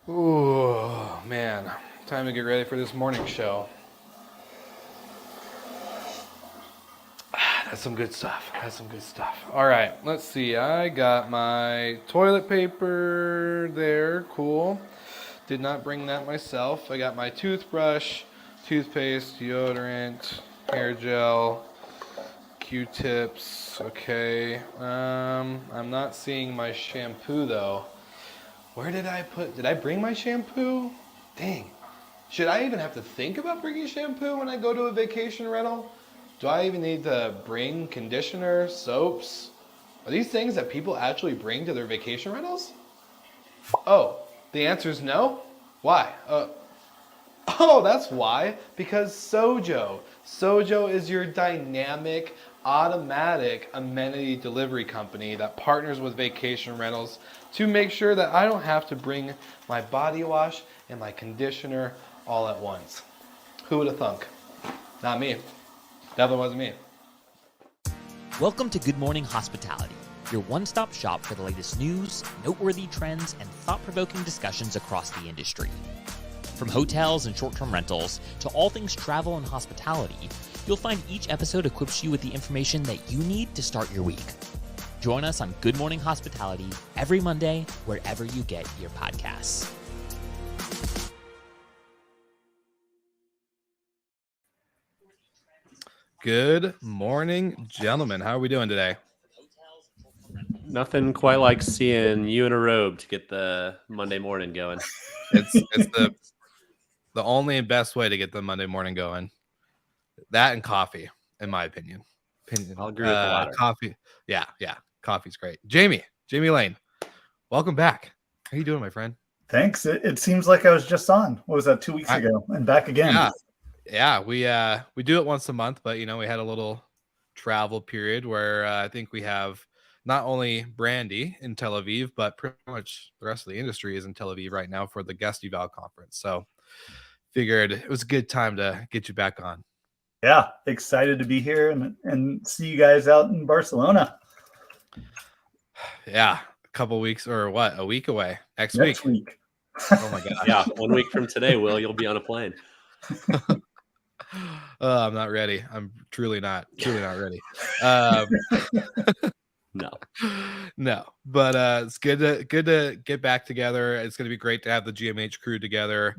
Ooh, man. Time to get ready for this morning show. That's some good stuff. All right, let's see. I got my toilet paper there. Cool. Did not bring that myself. I got my toothbrush, toothpaste, deodorant, hair gel, Q-tips. Okay. I'm not seeing my shampoo though. Where did I bring my shampoo? Dang. Should I even have to think about bringing shampoo when I go to a vacation rental? Do I even need to bring conditioner, soaps? Are these things that people actually bring to their vacation rentals? Oh, the answer is no? Why? Oh, that's why. Because Sojo. Sojo is your dynamic, automatic amenity delivery company that partners with vacation rentals to make sure that I don't have to bring my body wash and my conditioner all at once. Who would have thunk? Not me. Definitely wasn't me. Welcome to Good Morning Hospitality, your one-stop shop for the latest news, noteworthy trends, and thought-provoking discussions across the industry. From hotels and short-term rentals to all things travel and hospitality, you'll find each episode equips you with the information that you need to start your week. Join us on Good Morning Hospitality every Monday, wherever you get your podcasts. Good morning, gentlemen. How are we doing today? Nothing quite like seeing you in a robe to get the Monday morning going. It's the only and best way to get the Monday morning going. That and coffee, in my opinion. I'll agree with the latter. Coffee. Yeah. Coffee's great. Jamie Lane, welcome back. How you doing, my friend? Thanks. It seems like I was just on. What was that, 2 weeks ago? And back again. Yeah. We do it once a month, but we had a little travel period where I think we have not only Brandy in Tel Aviv, but pretty much the rest of the industry is in Tel Aviv right now for the Guest Eval conference. So figured it was a good time to get you back on. Yeah, excited to be here and see you guys out in Barcelona. Yeah, a couple weeks or what? A week away. Next week. Oh my god. Yeah, 1 week from today, Will, you'll be on a plane. I'm not ready. I'm truly not ready. No, but it's good to get back together. It's going to be great to have the GMH crew together,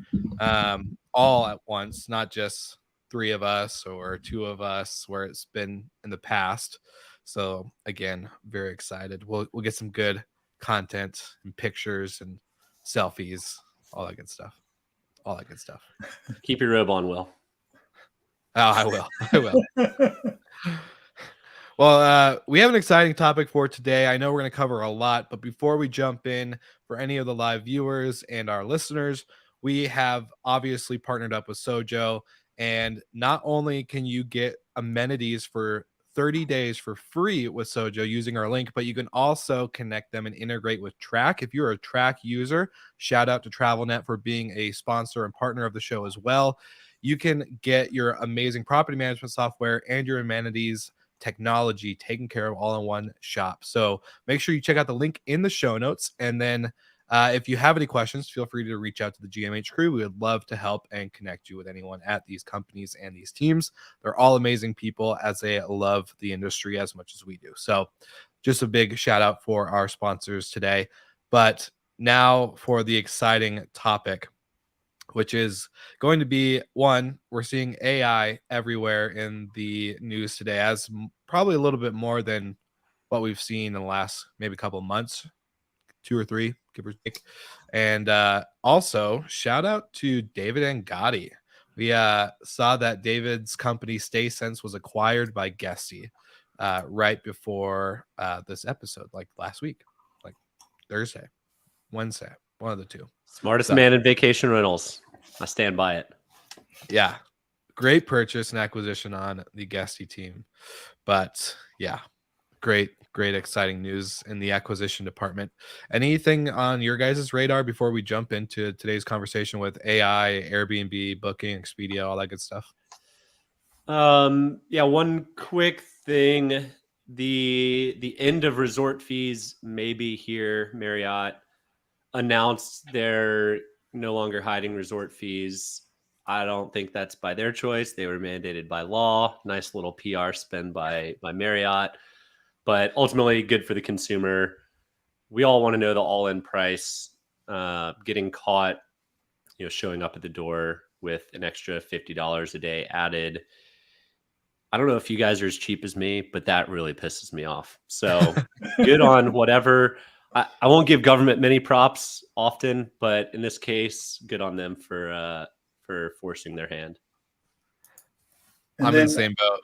all at once, not just 3 of us or 2 of us, where it's been in the past. So again, very excited. We'll get some good content and pictures and selfies, all that good stuff. Keep your robe on, Will. Oh, I will. Well, we have an exciting topic for today. I know we're going to cover a lot, but before we jump in, for any of the live viewers and our listeners, we have obviously partnered up with Sojo, and not only can you get amenities for 30 days for free with Sojo using our link, but you can also connect them and integrate with Track. If you're a Track user, shout out to TravelNet for being a sponsor and partner of the show as well. You can get your amazing property management software and your amenities technology taken care of all in one shop. So make sure you check out the link in the show notes. And then if you have any questions, feel free to reach out to the GMH crew. We would love to help and connect you with anyone at these companies and these teams. They're all amazing people as they love the industry as much as we do. So just a big shout out for our sponsors today. But now for the exciting topic, which is going to be one, we're seeing AI everywhere in the news today, as probably a little bit more than what we've seen in the last maybe couple of months, 2 or 3, give or take. And also, shout out to David and Gotti. We saw that David's company StaySense was acquired by Guesty right before this episode, like last week, like Thursday, Wednesday, one of the two. Smartest man in vacation rentals. I stand by it. Yeah. Great purchase and acquisition on the Guesty team. But yeah, great, exciting news in the acquisition department. Anything on your guys' radar before we jump into today's conversation with AI, Airbnb, Booking, Expedia, all that good stuff? Yeah, one quick thing. The end of resort fees may be here. Marriott announced their no longer hiding resort fees. I don't think that's by their choice. They were mandated by law. Nice little PR spin by Marriott, but ultimately good for the consumer. We all want to know the all-in price. Getting caught, showing up at the door with an extra $50 a day added. I don't know if you guys are as cheap as me, but that really pisses me off. So good on whatever. I won't give government many props often, but in this case, good on them for forcing their hand. And I'm then, in the same boat.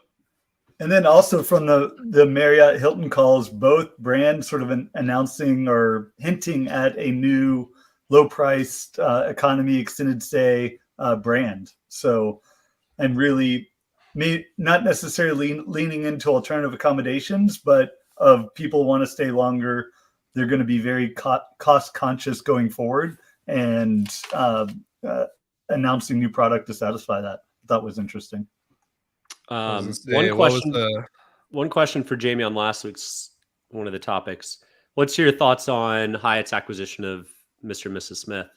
And then also from the Marriott Hilton calls, both brands sort of announcing or hinting at a new low-priced economy extended stay brand. So, and really not necessarily leaning into alternative accommodations, but of people want to stay longer. They're going to be very cost conscious going forward, and announcing new product to satisfy that. I thought was interesting. One question for Jamie on last week's one of the topics. What's your thoughts on Hyatt's acquisition of Mr. and Mrs. Smith?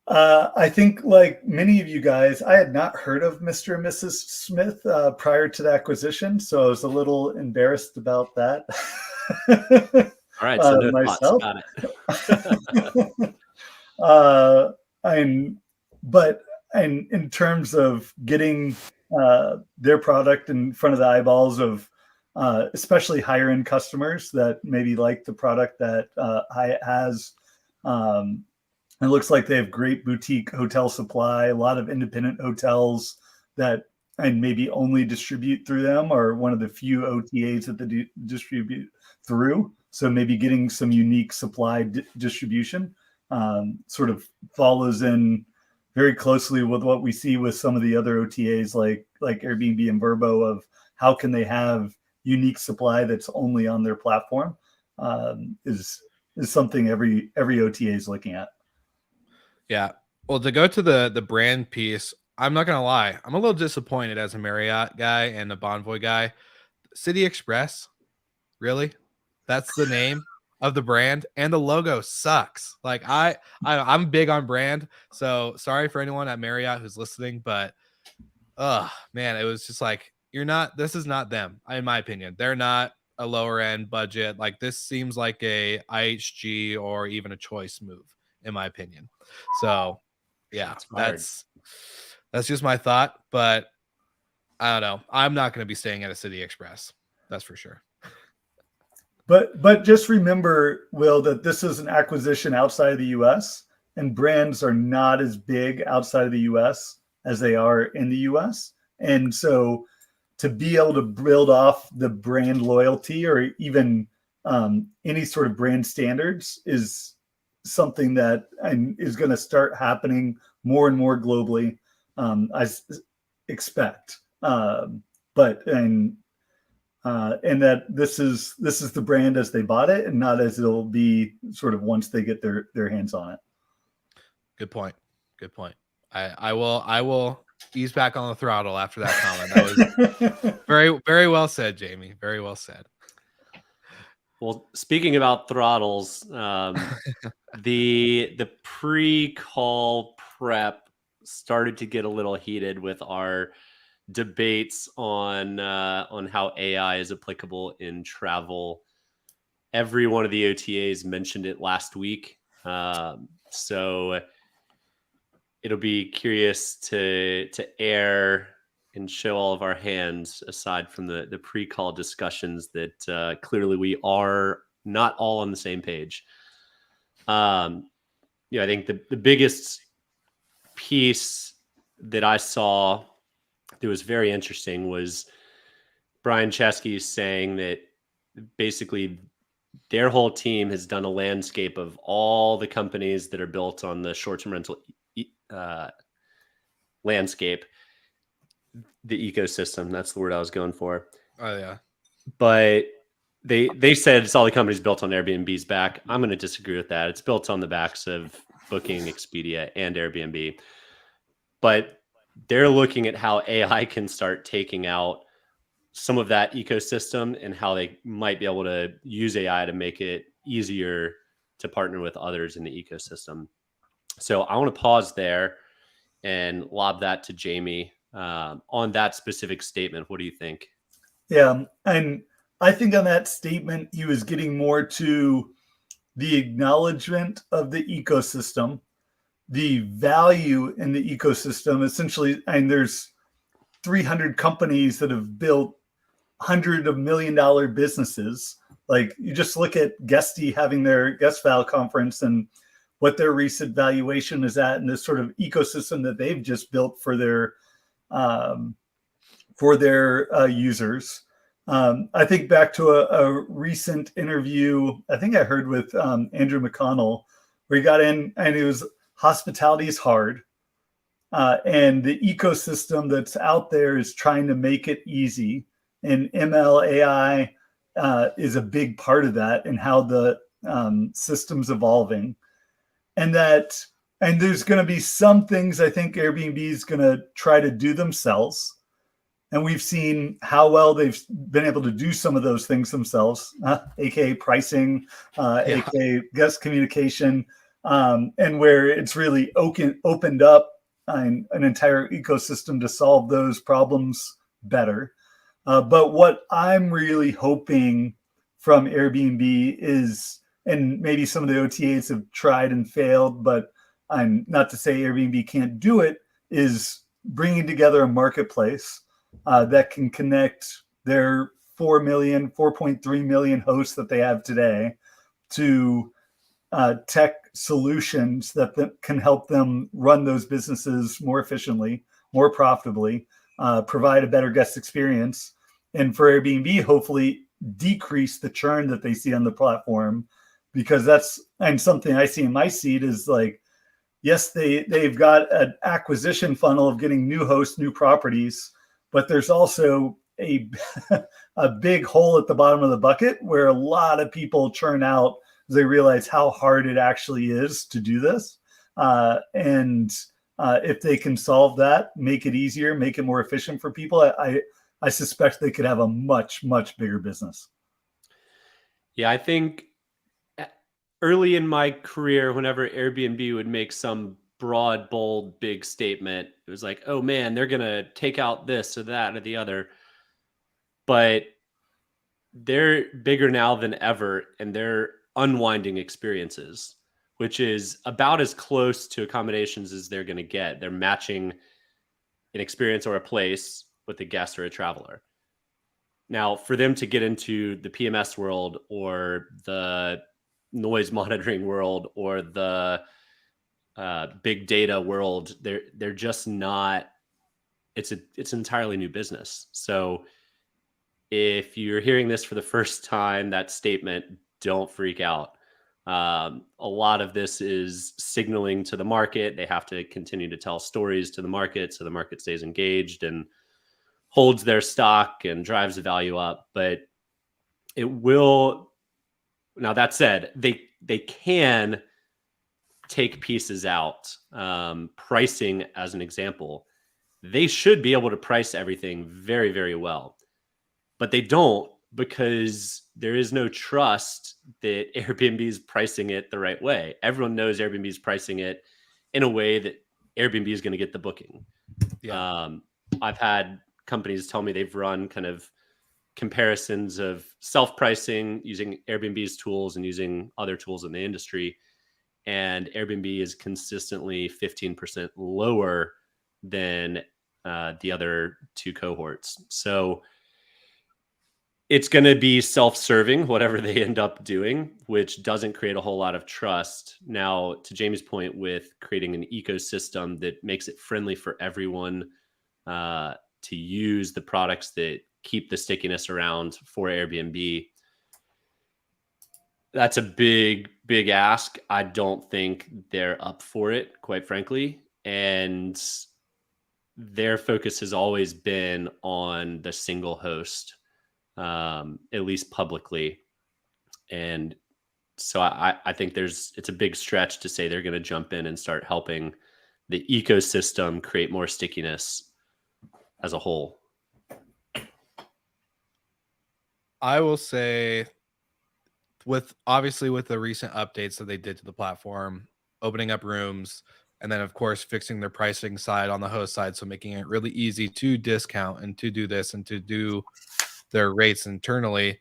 I think, like many of you guys, I had not heard of Mr. and Mrs. Smith prior to the acquisition, so I was a little embarrassed about that. All right, so no myself. Thoughts. Got it. But in terms of getting their product in front of the eyeballs of especially higher end customers that maybe like the product that Hyatt has. It looks like they have great boutique hotel supply, a lot of independent hotels that and maybe only distribute through them, or one of the few OTAs that they distribute through. So maybe getting some unique supply distribution sort of follows in very closely with what we see with some of the other OTAs like Airbnb and Vrbo, of how can they have unique supply that's only on their platform, is something every OTA is looking at. Yeah. Well, to go to the brand piece, I'm not going to lie. I'm a little disappointed as a Marriott guy and a Bonvoy guy. City Express, really? That's the name of the brand, and the logo sucks. Like I'm big on brand, so sorry for anyone at Marriott who's listening, but man, it was just like, this is not them, in my opinion. They're not a lower end budget. Like, this seems like a IHG or even a Choice move, in my opinion. So yeah, that's just my thought, but I don't know. I'm not going to be staying at a City Express. That's for sure. But just remember, Will, that this is an acquisition outside of the US, and brands are not as big outside of the US as they are in the US. And so to be able to build off the brand loyalty, or even any sort of brand standards, is something that is going to start happening more and more globally, I expect. And that this is the brand as they bought it, and not as it'll be sort of once they get their hands on it. Good point. I will ease back on the throttle after that comment. That was very, very well said, Jamie. Very well said. Well, speaking about throttles, the pre-call prep started to get a little heated with our debates on how AI is applicable in travel. Every one of the OTAs mentioned it last week, so it'll be curious to air and show all of our hands, aside from the pre-call discussions that clearly we are not all on the same page. I think the biggest piece that I saw that was very interesting was Brian Chesky saying that basically their whole team has done a landscape of all the companies that are built on the short-term rental landscape, the ecosystem. That's the word I was going for. Oh yeah. But they said it's all the companies built on Airbnb's back. I'm going to disagree with that. It's built on the backs of Booking, Expedia, and Airbnb. But they're looking at how AI can start taking out some of that ecosystem, and how they might be able to use AI to make it easier to partner with others in the ecosystem. So I want to pause there and lob that to Jamie on that specific statement. What do you think? Yeah, and I think on that statement, he was getting more to the acknowledgement of the ecosystem, the value in the ecosystem. Essentially, and there's 300 companies that have built $100 million businesses. Like you just look at Guesty having their guest file conference and what their recent valuation is at, and this sort of ecosystem that they've just built for their users. I think back to a recent interview I think I heard with Andrew McConnell, where he got in and it was hospitality is hard. And the ecosystem that's out there is trying to make it easy. And ML AI is a big part of that and how the system's evolving. And there's going to be some things I think Airbnb is going to try to do themselves. And we've seen how well they've been able to do some of those things themselves, aka pricing, aka guest communication, and where it's really opened up an entire ecosystem to solve those problems better. But what I'm really hoping from Airbnb is, and maybe some of the OTAs have tried and failed, but I'm not to say Airbnb can't do it, is bringing together a marketplace that can connect their 4.3 million hosts that they have today to tech solutions that can help them run those businesses more efficiently, more profitably, provide a better guest experience, and for Airbnb, hopefully decrease the churn that they see on the platform. Because that's, and something I see in my seat is like, yes, they've got an acquisition funnel of getting new hosts, new properties, but there's also a big hole at the bottom of the bucket where a lot of people churn out as they realize how hard it actually is to do this. And if they can solve that, make it easier, make it more efficient for people, I suspect they could have a much, much bigger business. Yeah, I think early in my career, whenever Airbnb would make some broad, bold, big statement, it was like, oh man, they're going to take out this or that or the other. But they're bigger now than ever, and they're unwinding experiences, which is about as close to accommodations as they're going to get. They're matching an experience or a place with a guest or a traveler. Now, for them to get into the PMS world or the noise monitoring world or the big data world, they're just not. It's an entirely new business. So if you're hearing this for the first time, that statement, don't freak out. A lot of this is signaling to the market. They have to continue to tell stories to the market so the market stays engaged and holds their stock and drives the value up. But it will. Now, that said, they can take pieces out. Pricing, as an example, they should be able to price everything very, very well. But they don't, because there is no trust that Airbnb is pricing it the right way. Everyone knows Airbnb is pricing it in a way that Airbnb is going to get the booking. Yeah. I've had companies tell me they've run kind of comparisons of self-pricing using Airbnb's tools and using other tools in the industry. And Airbnb is consistently 15% lower than the other two cohorts. So it's going to be self-serving, whatever they end up doing, which doesn't create a whole lot of trust. Now, to Jamie's point with creating an ecosystem that makes it friendly for everyone to use the products that keep the stickiness around for Airbnb, that's a big, big ask. I don't think they're up for it, quite frankly. And their focus has always been on the single host, at least publicly. And so I think it's a big stretch to say they're going to jump in and start helping the ecosystem create more stickiness as a whole. I will say, obviously with the recent updates that they did to the platform, opening up rooms, and then of course fixing their pricing side on the host side, so making it really easy to discount and to do this and to do their rates internally.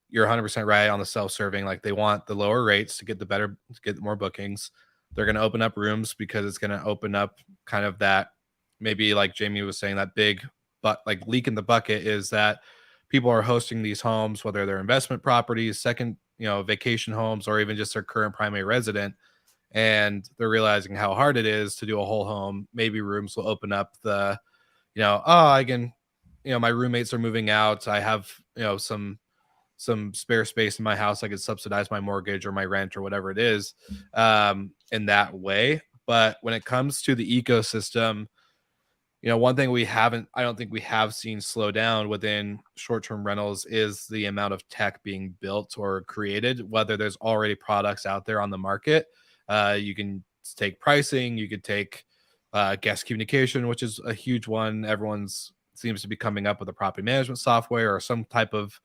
You're 100% right on the self-serving. Like, they want the lower rates to get to get more bookings. They're going to open up rooms because it's going to open up kind of that, maybe like Jamie was saying, that big but like leak in the bucket is that people are hosting these homes, whether they're investment properties, second, vacation homes, or even just their current primary resident, and they're realizing how hard it is to do a whole home. Maybe rooms will open up the, oh, I can, my roommates are moving out. I have, some spare space in my house. I could subsidize my mortgage or my rent or whatever it is, in that way. But when it comes to the ecosystem, one thing I don't think we have seen slow down within short-term rentals is the amount of tech being built or created, whether there's already products out there on the market. You can take pricing, you could take guest communication, which is a huge one. Everyone's seems to be coming up with a property management software or some type of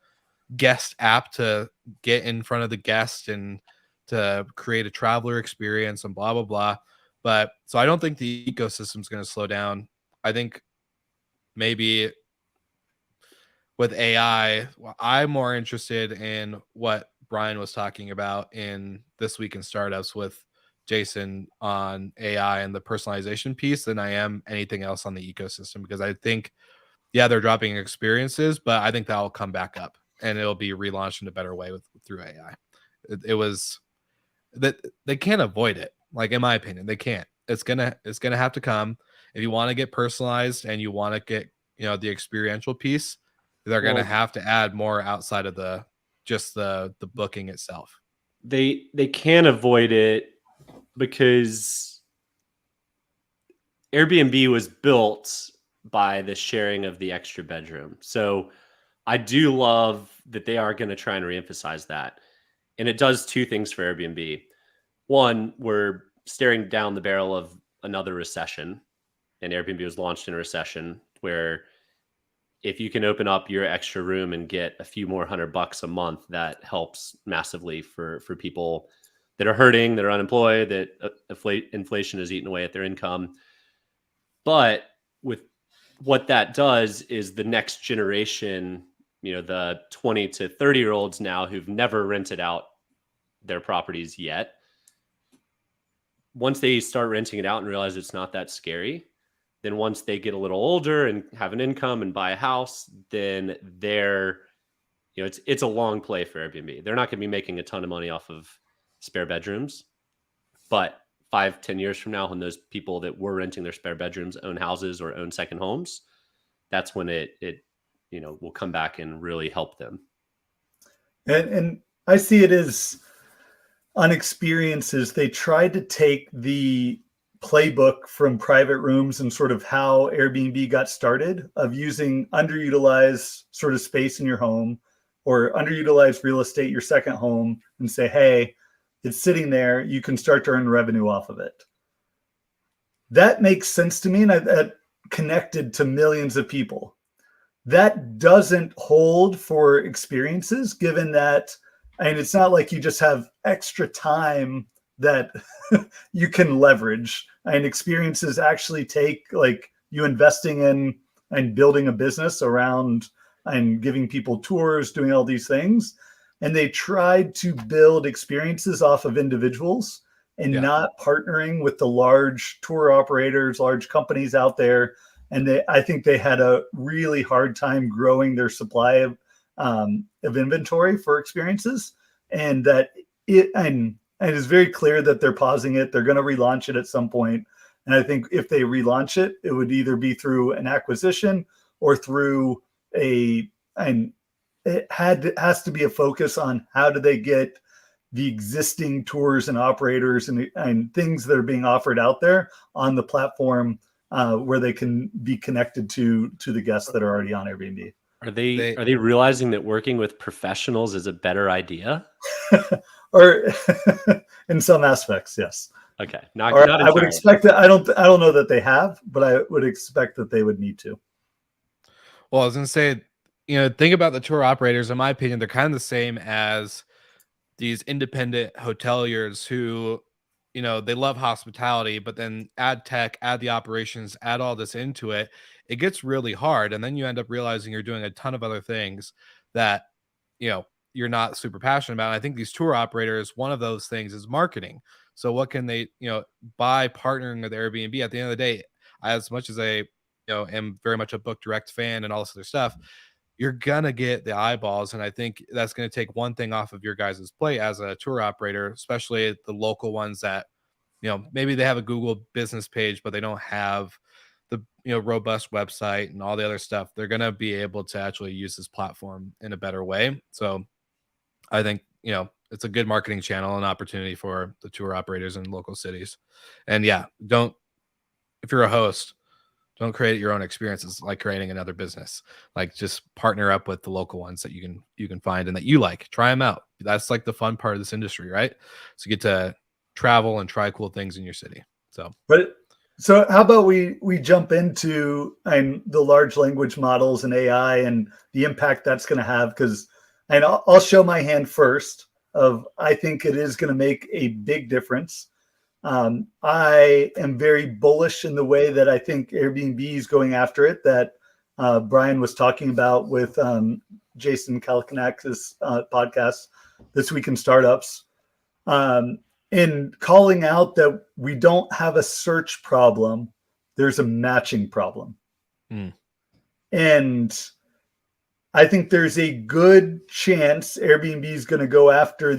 guest app to get in front of the guest and to create a traveler experience and blah, blah, blah. But so I don't think the ecosystem is going to slow down. I think maybe with AI, I'm more interested in what Brian was talking about in This Week in Startups with Jason on AI and the personalization piece than I am anything else on the ecosystem, because I think, yeah, they're dropping experiences, but I think that will come back up and it'll be relaunched in a better way through AI. It was that they can't avoid it. Like, in my opinion, they can't. It's gonna have to come. If you want to get personalized and you want to get, the experiential piece, they're gonna have to add more outside of the booking itself. They can't avoid it because Airbnb was built by the sharing of the extra bedroom. So I do love that they are going to try and reemphasize that. And it does two things for Airbnb. One, we're staring down the barrel of another recession, and Airbnb was launched in a recession, where if you can open up your extra room and get a few more $100 a month, that helps massively for people that are hurting, that are unemployed, that inflation is eating away at their income. But with what that does is the next generation, the 20 to 30-year-olds now who've never rented out their properties yet, once they start renting it out and realize it's not that scary, then once they get a little older and have an income and buy a house, then it's a long play for Airbnb. They're not going to be making a ton of money off of spare bedrooms, but 5-10 years from now, when those people that were renting their spare bedrooms own houses or own second homes, that's when it will come back and really help them. And I see it as, on experiences, they tried to take the playbook from private rooms and sort of how Airbnb got started, of using underutilized sort of space in your home or underutilized real estate, your second home, and say, hey, it's sitting there, you can start to earn revenue off of it. That makes sense to me, and that connected to millions of people. That doesn't hold for experiences, given that, and it's not like you just have extra time that you can leverage. And experiences actually take, like, you investing in and building a business around and giving people tours, doing all these things. And they tried to build experiences off of individuals and not partnering with the large tour operators, large companies out there. And I think they had a really hard time growing their supply of inventory for experiences. And that and it's very clear that they're pausing it. They're going to relaunch it at some point. And I think if they relaunch it, it would either be through an acquisition or through and it has to be a focus on how do they get the existing tours and operators and things that are being offered out there on the platform, where they can be connected to the guests that are already on Airbnb. Are they realizing that working with professionals is a better idea? Or in some aspects, yes. Okay, not I would expect that. I don't know that they have, but I would expect that they would need to. Well, I was going to say, think about the tour operators. In my opinion, they're kind of the same as these independent hoteliers who they love hospitality, but then add tech, add the operations, add all this into it, it gets really hard. And then you end up realizing you're doing a ton of other things that, you're not super passionate about. And I think these tour operators, one of those things is marketing. So what can they, by partnering with Airbnb at the end of the day, as much as I, am very much a book direct fan and all this other stuff, you're gonna get the eyeballs. And I think that's gonna take one thing off of your guys' plate as a tour operator, especially the local ones that, maybe they have a Google business page, but they don't have the, robust website and all the other stuff. They're gonna be able to actually use this platform in a better way. So I think, it's a good marketing channel and opportunity for the tour operators in local cities. And yeah, if you're a host, don't create your own experiences like creating another business. Like, just partner up with the local ones that you can find and that you like. Try them out. That's like the fun part of this industry, right? So you get to travel and try cool things in your city. So how about we jump into the large language models and AI and the impact that's going to have? Because I'll show my hand first of, I think it is going to make a big difference. I am very bullish in the way that I think Airbnb is going after it, that Brian was talking about with Jason Kalikanak's podcast, This Week in Startups, in calling out that we don't have a search problem, there's a matching problem. And I think there's a good chance Airbnb is going to go after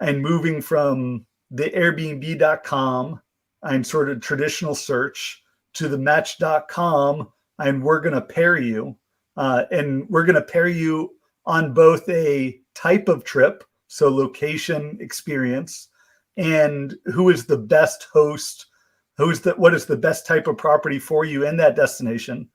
moving from the Airbnb.com and sort of traditional search to the Match.com, and we're going to pair you. And we're going to pair you on both a type of trip, so location, experience, and who is the best host, what is the best type of property for you in that destination.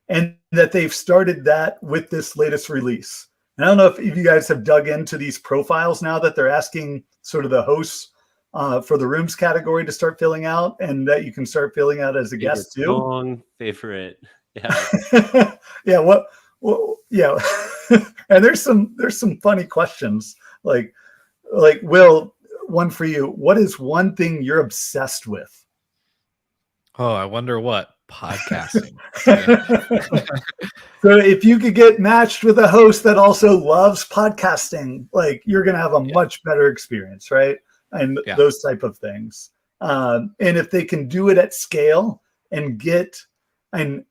And that they've started that with this latest release. And I don't know if you guys have dug into these profiles now that they're asking sort of the hosts for the rooms category to start filling out, and that you can start filling out as a guest too. Favorite. Yeah. Yeah. Yeah. And there's some funny questions like Will, one for you. What is one thing you're obsessed with? Oh, I wonder what. Podcasting. So if you could get matched with a host that also loves podcasting, like, you're going to have a much better experience, right? And those type of things. And if they can do it at scale and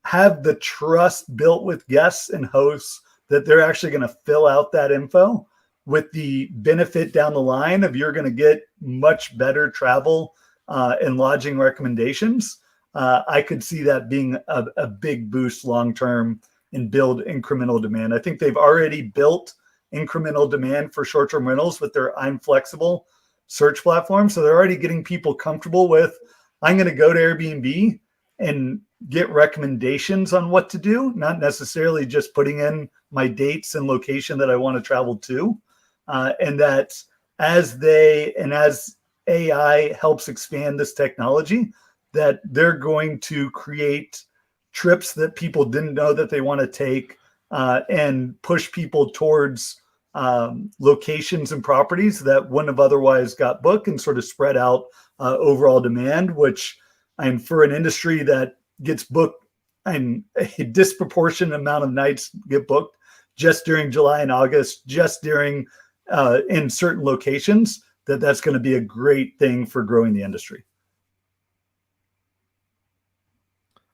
have the trust built with guests and hosts that they're actually going to fill out that info, with the benefit down the line of you're going to get much better travel and lodging recommendations, I could see that being a big boost long-term and build incremental demand. I think they've already built incremental demand for short-term rentals with their I'm Flexible search platform. So they're already getting people comfortable with, I'm going to go to Airbnb and get recommendations on what to do, not necessarily just putting in my dates and location that I want to travel to. And that as AI helps expand this technology, that they're going to create trips that people didn't know that they want to take, and push people towards locations and properties that wouldn't have otherwise got booked, and sort of spread out overall demand, which, for an industry that gets booked, and a disproportionate amount of nights get booked just during July and August, just during in certain locations, that's going to be a great thing for growing the industry.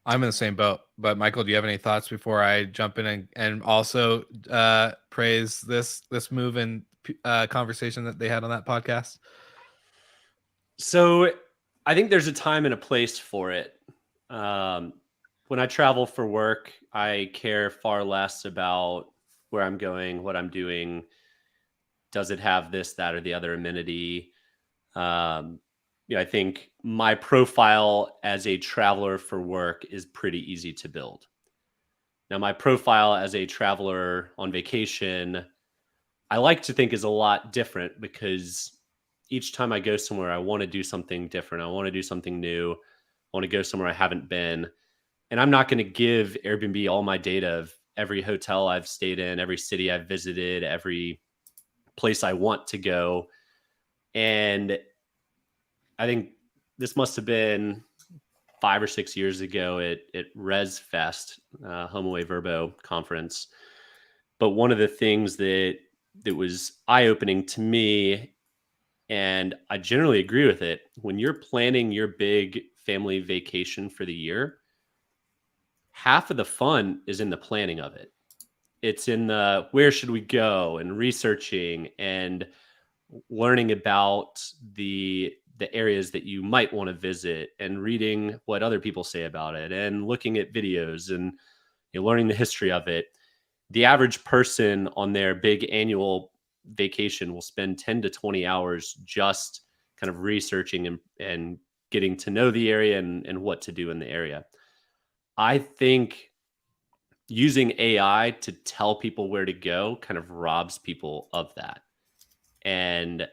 I'm in the same boat, but Michael, do you have any thoughts before I jump in and also praise this move and conversation that they had on that podcast? So I think there's a time and a place for it. When I travel for work, I care far less about where I'm going, what I'm doing. Does it have this, that, or the other amenity? I think my profile as a traveler for work is pretty easy to build. Now, my profile as a traveler on vacation, I like to think is a lot different, because each time I go somewhere, I want to do something different. I want to do something new. I want to go somewhere I haven't been. And I'm not going to give Airbnb all my data of every hotel I've stayed in, every city I've visited, every place I want to go. And I think this must have been 5 or 6 years ago at Res Fest, HomeAway Verbo conference. But one of the things that was eye-opening to me, and I generally agree with it, when you're planning your big family vacation for the year, half of the fun is in the planning of it. It's in the where should we go and researching and learning about the areas that you might want to visit and reading what other people say about it and looking at videos and learning the history of it. The average person on their big annual vacation will spend 10 to 20 hours just kind of researching and getting to know the area and what to do in the area. I think using AI to tell people where to go kind of robs people of that. And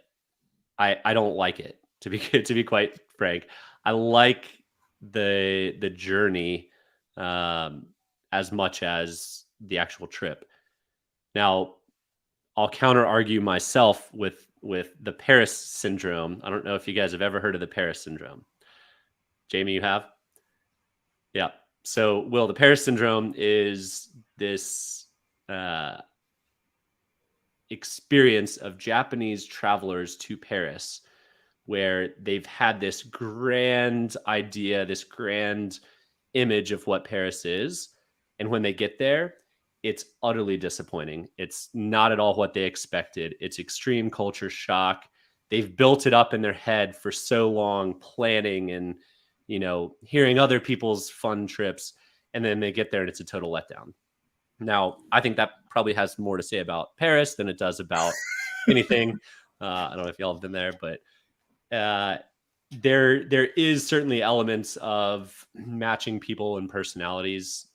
I don't like it, to be quite frank. I like the journey as much as the actual trip. Now, I'll counter argue myself with the Paris syndrome. I don't know if you guys have ever heard of the Paris syndrome. Jamie, you have? Yeah. So, Will, the Paris syndrome is this experience of Japanese travelers to Paris where they've had this grand idea, this grand image of what Paris is. And when they get there, it's utterly disappointing. It's not at all what they expected. It's extreme culture shock. They've built it up in their head for so long, planning and, hearing other people's fun trips. And then they get there and it's a total letdown. Now, I think that probably has more to say about Paris than it does about anything. I don't know if y'all have been there, but there is certainly elements of matching people and personalities.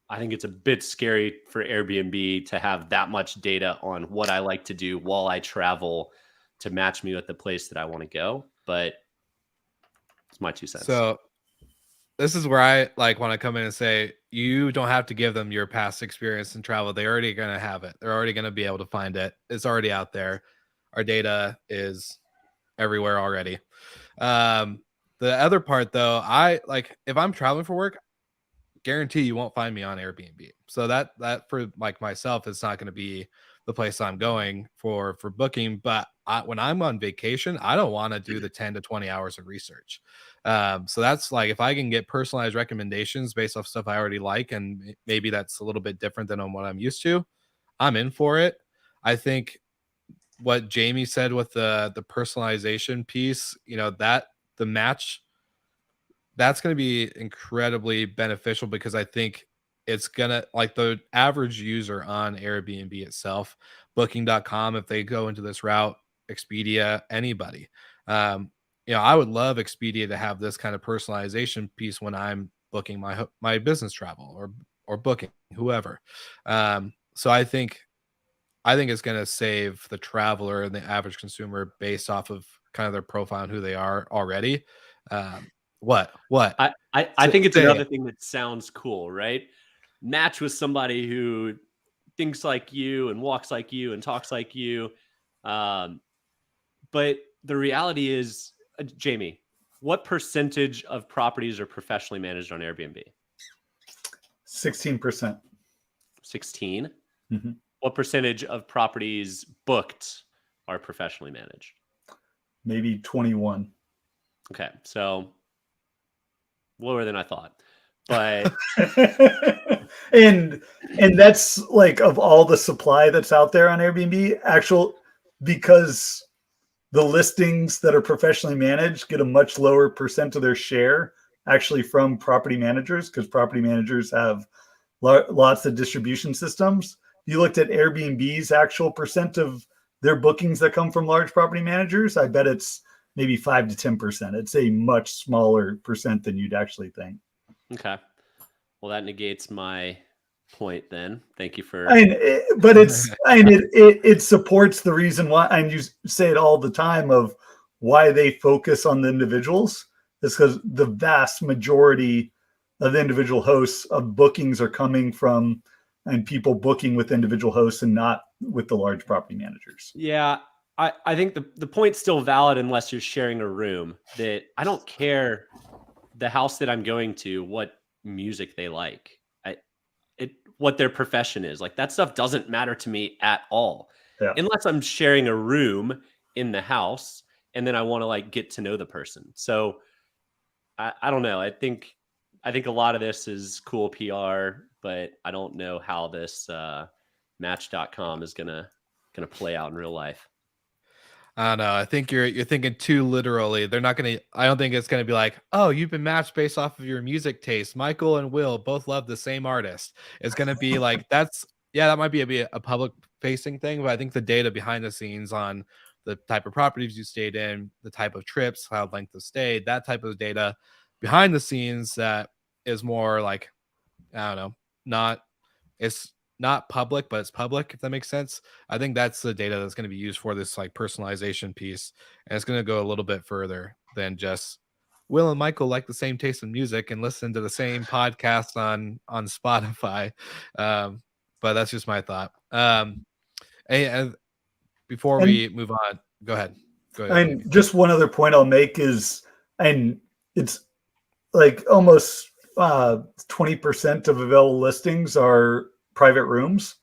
I think it's a bit scary for Airbnb to have that much data on what I like to do while I travel to match me with the place that I want to go. But it's my 2 cents. So this is where I want to come in and say, you don't have to give them your past experience in travel. They're already going to have it. They're already going to be able to find it. It's already out there. Our data is everywhere already. The other part though, if I'm traveling for work, guarantee you won't find me on Airbnb. So that for myself, it's not going to be the place I'm going for booking. But when I'm on vacation, I don't want to do the 10 to 20 hours of research. So that's if I can get personalized recommendations based off stuff I already like, and maybe that's a little bit different than on what I'm used to, I'm in for it. I think what Jamie said with the personalization piece, that the match, that's going to be incredibly beneficial, because I think it's gonna, the average user on Airbnb itself, booking.com, if they go into this route, Expedia, anybody, I would love Expedia to have this kind of personalization piece when I'm booking my business travel or booking whoever. So I think it's going to save the traveler and the average consumer based off of kind of their profile and who they are already. What? I think it's another thing that sounds cool, right? Match with somebody who thinks like you and walks like you and talks like you. But the reality is, Jamie, what percentage of properties are professionally managed on Airbnb? 16%. 16? Mm-hmm. What percentage of properties booked are professionally managed? Maybe 21. Okay, so lower than I thought. But and that's of all the supply that's out there on Airbnb, because the listings that are professionally managed get a much lower percent of their share actually from property managers, because property managers have lots of distribution systems. You looked at Airbnb's actual percent of their bookings that come from large property managers, I bet it's maybe 5 to 10%. It's a much smaller percent than you'd actually think. Okay. Well, that negates my point then. Thank you for... it supports the reason why, and you say it all the time, of why they focus on the individuals. Is because the vast majority of the individual hosts of bookings are coming from, and people booking with individual hosts and not with the large property managers. Yeah. I think the point's still valid unless you're sharing a room. That I don't care the house that I'm going to, what music they like, what their profession is. Like that stuff doesn't matter to me at all, Yeah. unless I'm sharing a room in the house and then I want to like get to know the person. So I don't know. I think a lot of this is cool PR, but I don't know how this Match.com is gonna play out in real life. I don't know. I think you're thinking too literally. They're not gonna. I don't think it's gonna be like, oh, you've been matched based off of your music taste. Michael and Will both love the same artist. It's gonna be like that's yeah, that might be a public facing thing, but I think the data behind the scenes on the type of properties you stayed in, the type of trips, how length of stay, that type of data behind the scenes that is more like I don't know, not it's not public, but it's public, if that makes sense. I think that's the data that's going to be used for this like personalization piece. And it's going to go a little bit further than just Will and Michael like the same taste in music and listen to the same podcast on Spotify. But that's just my thought. And before And we move on, go ahead. Go ahead, and Davey. just one other point I'll make is, and it's like almost 20% of available listings are private rooms.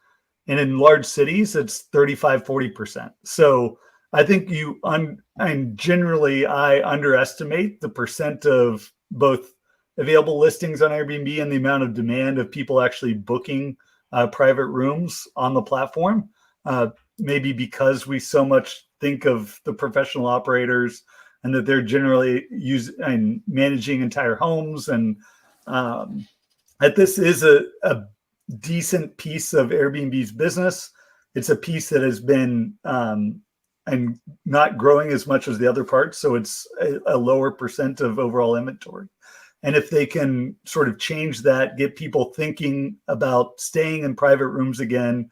And in large cities, it's 35-40%. So I think and generally I underestimate the percent of both available listings on Airbnb and the amount of demand of people actually booking private rooms on the platform. Maybe because we so much think of the professional operators and that they're generally and managing entire homes, and that this is a decent piece of Airbnb's business. It's a piece that has been and not growing as much as the other parts, so it's a lower percent of overall inventory. And if they can sort of change that, get people thinking about staying in private rooms again,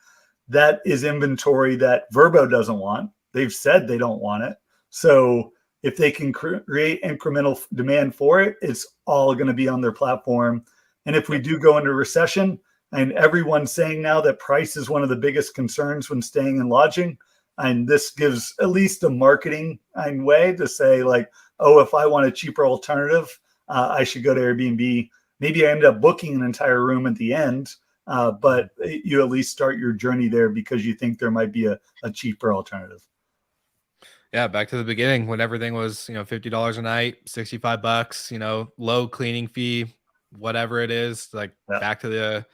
that is inventory that Vrbo doesn't want. They've said they don't want it. So if they can create incremental demand for it, it's all going to be on their platform. And if we do go into recession, and everyone's saying now that price is one of the biggest concerns when staying in lodging, and this gives at least a marketing way to say like, oh, if I want a cheaper alternative, I should go to Airbnb. Maybe I end up booking an entire room at the end, but you at least start your journey there because you think there might be a cheaper alternative. Yeah, back to the beginning when everything was, $50 a night, $65, low cleaning fee, whatever it is, like back to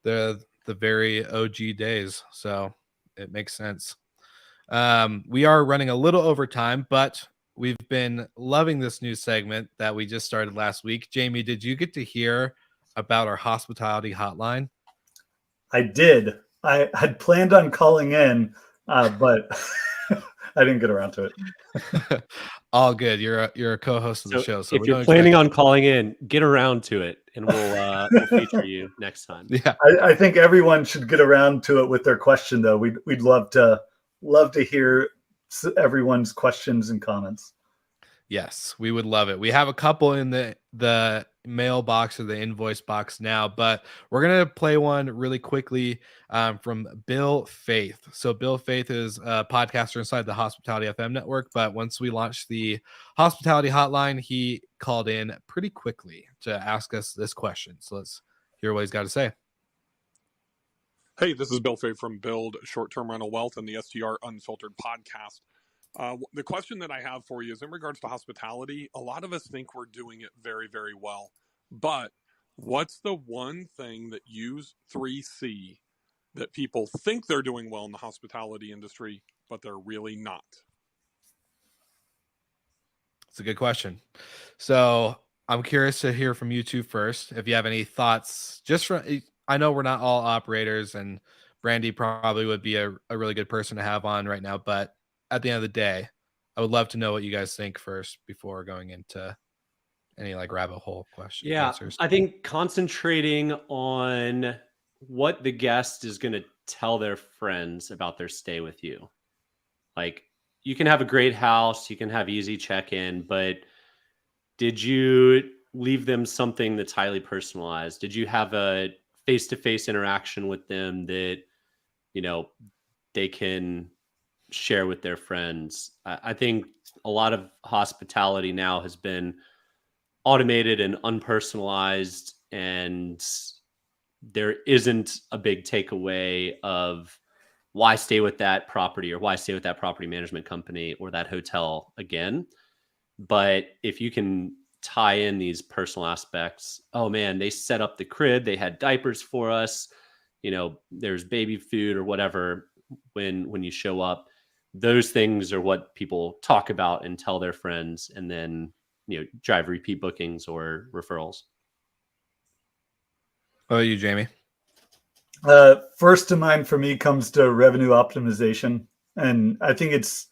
the very OG days. So it makes sense. We are running a little over time, but we've been loving this new segment that we just started last week. Jamie, did you get to hear about our hospitality hotline? I did. I had planned on calling in, but I didn't get around to it. All good. You're a co-host of the show, so if you're planning on calling in, get around to it, and we'll feature you next time. Yeah, I think everyone should get around to it with their question, though. We'd love to hear everyone's questions and comments. Yes, we would love it. We have a couple in the mailbox or the invoice box now, but we're gonna play one really quickly from Bill Faith. So Bill Faith is a podcaster inside the Hospitality FM network, but once we launched the hospitality hotline, he called in pretty quickly to ask us this question. So let's hear what he's got to say. Hey, this is Bill Faith from Build Short-Term Rental Wealth and the STR Unfiltered podcast. The question that I have for you is in regards to hospitality. A lot of us think we're doing it very, very well. But what's the one thing that you three see that people think they're doing well in the hospitality industry, but they're really not? It's a good question. So I'm curious to hear from you two first. If you have any thoughts, I know we're not all operators, and Brandy probably would be a really good person to have on right now, but at the end of the day, I would love to know what you guys think first before going into any like rabbit hole question answers. I think concentrating on what the guest is going to tell their friends about their stay with you. Like, you can have a great house, you can have easy check-in, but did you leave them something that's highly personalized? Did you have a face-to-face interaction with them that, they can share with their friends. I think a lot of hospitality now has been automated and unpersonalized, and there isn't a big takeaway of why stay with that property or why stay with that property management company or that hotel again. But if you can tie in these personal aspects, oh man, they set up the crib, they had diapers for us, there's baby food or whatever when you show up. Those things are what people talk about and tell their friends, and then drive repeat bookings or referrals. What about you, Jamie? First to mind for me comes to revenue optimization, and I think it's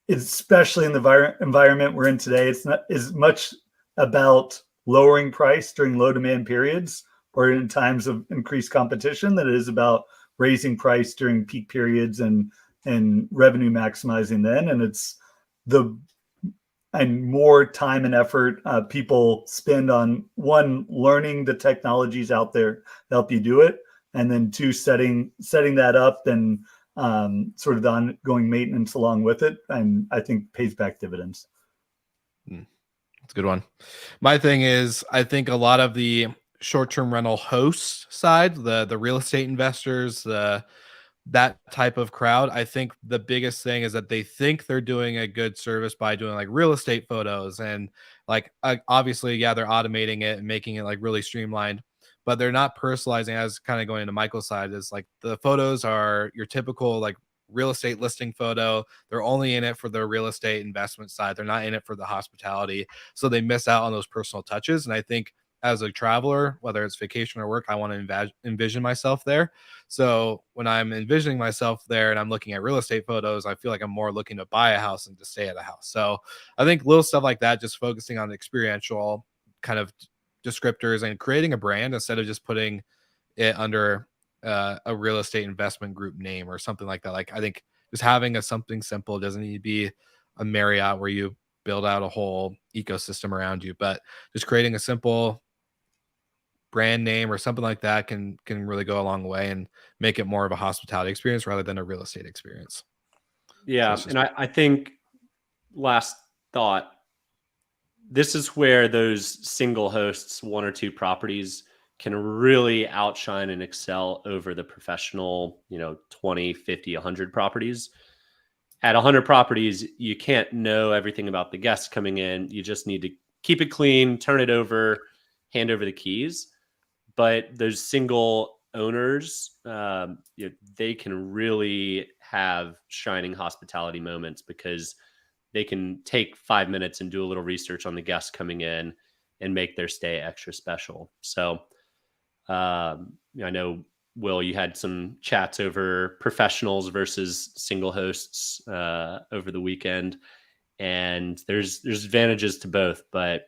especially in the environment we're in today. It's not as much about lowering price during low demand periods or in times of increased competition that it is about raising price during peak periods and revenue maximizing then. And it's and more time and effort people spend on, one, learning the technologies out there to help you do it, and then two, setting that up and sort of the ongoing maintenance along with it, and I think pays back dividends. That's a good one. My thing is, I think a lot of the short-term rental host side, the real estate investors, that type of crowd, I think the biggest thing is that they think they're doing a good service by doing like real estate photos, and like obviously, yeah, they're automating it and making it like really streamlined, but they're not personalizing. As kind of going into Michael's side, is like the photos are your typical like real estate listing photo. They're only in it for the real estate investment side. They're not in it for the hospitality. So they miss out on those personal touches. And I think as a traveler, whether it's vacation or work, I want to envision myself there. So when I'm envisioning myself there and I'm looking at real estate photos, I feel like I'm more looking to buy a house than to stay at a house. So I think little stuff like that, just focusing on the experiential kind of descriptors and creating a brand instead of just putting it under a real estate investment group name or something like that. Like, I think just having something simple. It doesn't need to be a Marriott where you build out a whole ecosystem around you, but just creating a simple brand name or something like that can really go a long way and make it more of a hospitality experience rather than a real estate experience. Yeah. So and I think, last thought, this is where those single hosts, one or two properties, can really outshine and excel over the professional, 20, 50, 100 properties. At 100 properties, you can't know everything about the guests coming in. You just need to keep it clean, turn it over, hand over the keys. But those single owners, they can really have shining hospitality moments because they can take 5 minutes and do a little research on the guests coming in and make their stay extra special. So I know, Will, you had some chats over professionals versus single hosts over the weekend, and there's advantages to both, but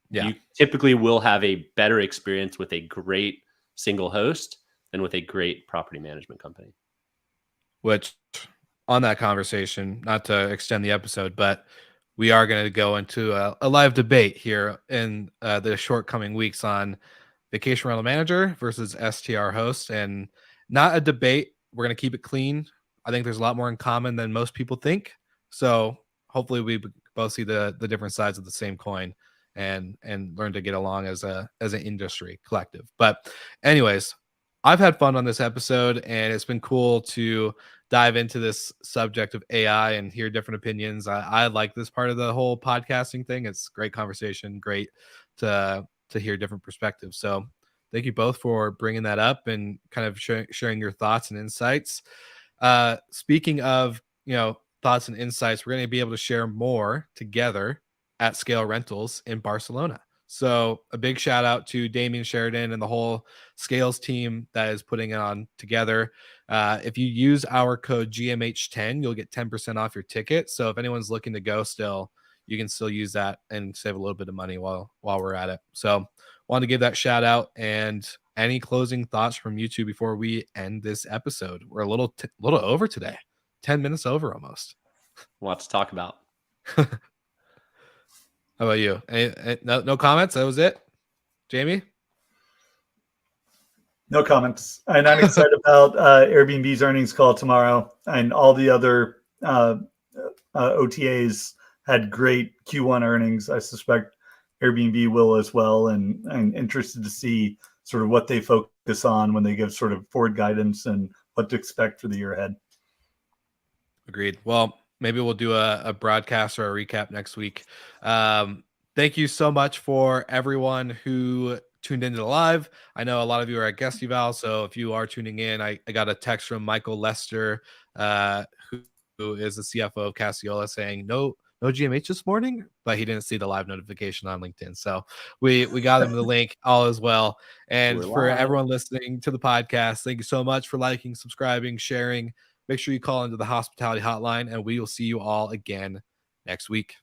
you typically will have a better experience with a great single host than with a great property management company. Which, on that conversation, not to extend the episode, but we are going to go into a live debate here in the short coming weeks on vacation rental manager versus STR host, and not a debate. We're going to keep it clean. I think there's a lot more in common than most people think. So hopefully we both see the different sides of the same coin and learn to get along as an industry collective. But anyways, I've had fun on this episode, and it's been cool to dive into this subject of AI and hear different opinions. I like this part of the whole podcasting thing. It's great conversation, great to hear different perspectives. So thank you both for bringing that up and kind of sharing your thoughts and insights. Speaking of, thoughts and insights, we're going to be able to share more together at Scale Rentals in Barcelona. So a big shout out to Damien Sheridan and the whole Scales team that is putting it on together. If you use our code GMH10, you'll get 10% off your ticket. So if anyone's looking to go still, you can still use that and save a little bit of money while we're at it. So wanted to give that shout out. And any closing thoughts from you two before we end this episode? We're a little over today, 10 minutes over almost. Lots to talk about. How about you? No comments? That was it? Jamie? No comments. And I'm excited about Airbnb's earnings call tomorrow and all the other OTAs had great Q1 earnings. I suspect Airbnb will as well, and I'm interested to see sort of what they focus on when they give sort of forward guidance and what to expect for the year ahead. Agreed. Well, maybe we'll do a broadcast or a recap next week. Thank you so much for everyone who tuned into the live. I know a lot of you are at guest eval, so if you are tuning in, I got a text from Michael Lester, who is the CFO of Cassiola, saying no GMH this morning, but he didn't see the live notification on LinkedIn. So we got him the link, all as well. And We're for live. everyone listening to the podcast, thank you so much for liking, subscribing, sharing. Make sure you call into the hospitality hotline, and we will see you all again next week.